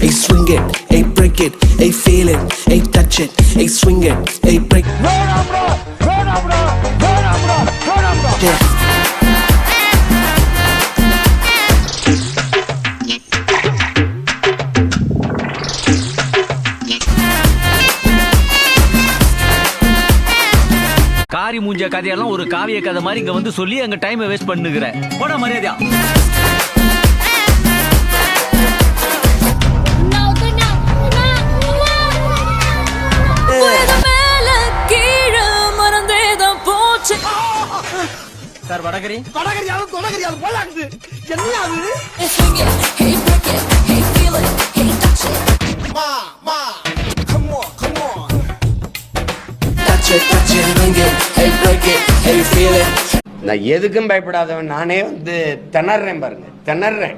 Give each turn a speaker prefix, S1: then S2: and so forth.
S1: hey swing it, hey break it, hey feel it, hey touch it, hey swing it, hey break. Yeah.
S2: காரி மூஞ்ச கதையெல்லாம் ஒரு காவிய கதை மாதிரி இங்க வந்து சொல்லி அங்க டைமை வேஸ்ட் பண்ணுகிற போட மரியாதையா. சார் வடகரி
S1: போலாக்குது என்ன ஆகுது?
S3: நான் எதுக்கும் பயப்படாதவன் நானே வந்து திணறேன் பாருங்க, திணறேன்.